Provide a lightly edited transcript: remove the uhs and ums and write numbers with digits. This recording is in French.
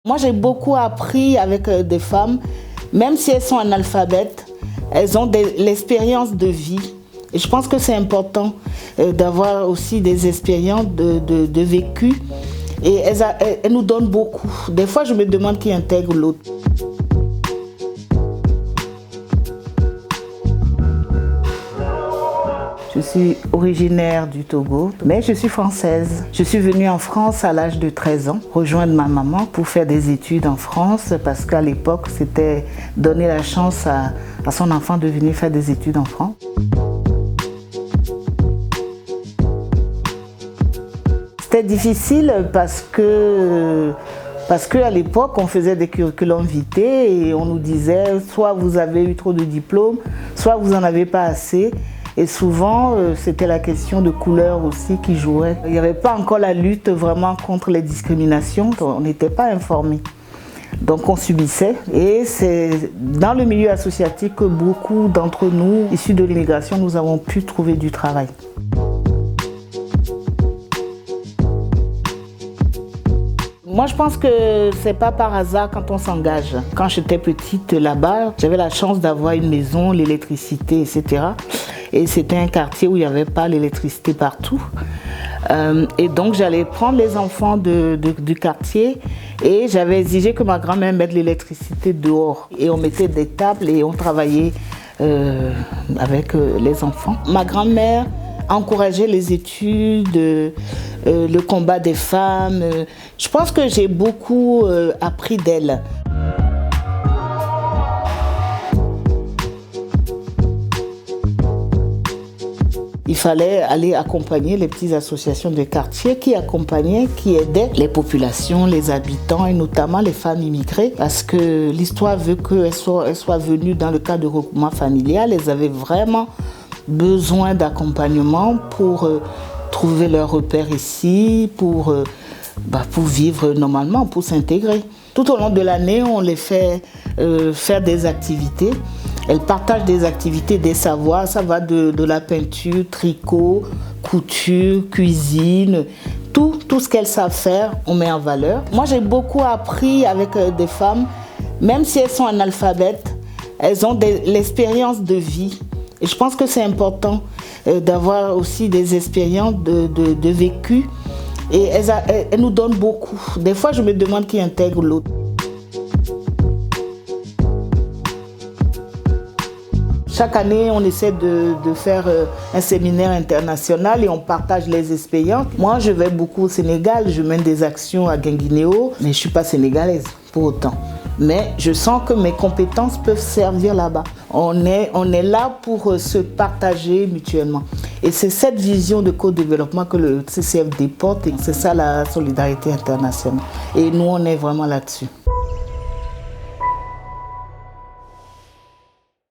Moi, j'ai beaucoup appris avec des femmes, même si elles sont analphabètes, elles ont l'expérience de vie. Et je pense que c'est important d'avoir aussi des expériences de vécu. Et elles nous donnent beaucoup. Des fois, je me demande qui intègre l'autre. Je suis originaire du Togo, mais je suis française. Je suis venue en France à l'âge de 13 ans, rejoindre ma maman pour faire des études en France, parce qu'à l'époque, c'était donner la chance à son enfant de venir faire des études en France. C'était difficile parce qu'à l'époque, on faisait des curriculums vitae et on nous disait soit vous avez eu trop de diplômes, soit vous n'en avez pas assez. Et souvent, c'était la question de couleur aussi qui jouait. Il n'y avait pas encore la lutte vraiment contre les discriminations, on n'était pas informés. Donc on subissait. Et c'est dans le milieu associatif que beaucoup d'entre nous, issus de l'immigration, nous avons pu trouver du travail. Moi, je pense que c'est pas par hasard quand on s'engage. Quand j'étais petite là-bas, j'avais la chance d'avoir une maison, l'électricité, etc. Et c'était un quartier où il n'y avait pas l'électricité partout. Et donc, j'allais prendre les enfants du quartier et j'avais exigé que ma grand-mère mette l'électricité dehors. Et on mettait des tables et on travaillait avec les enfants. Ma grand-mère encourager les études, le combat des femmes. Je pense que j'ai beaucoup appris d'elle. Il fallait aller accompagner les petites associations de quartier qui accompagnaient, qui aidaient les populations, les habitants et notamment les femmes immigrées parce que l'histoire veut qu'elles soient venues dans le cadre de regroupement familial. Elles avaient vraiment besoin d'accompagnement pour trouver leur repère ici, pour vivre normalement, pour s'intégrer. Tout au long de l'année, on les fait faire des activités. Elles partagent des activités, des savoirs. Ça va de la peinture, tricot, couture, cuisine. Tout ce qu'elles savent faire, on met en valeur. Moi, j'ai beaucoup appris avec des femmes, même si elles sont analphabètes, elles ont l'expérience de vie. Et je pense que c'est important d'avoir aussi des expériences de vécu. Et elles nous donnent beaucoup. Des fois, je me demande qui intègre l'autre. Chaque année, on essaie de faire un séminaire international et on partage les expériences. Moi, je vais beaucoup au Sénégal, je mène des actions à Guinguinéo, mais je ne suis pas sénégalaise pour autant. Mais je sens que mes compétences peuvent servir là-bas. On est là pour se partager mutuellement. Et c'est cette vision de co-développement que le CCFD porte et c'est ça la solidarité internationale. Et nous, on est vraiment là-dessus.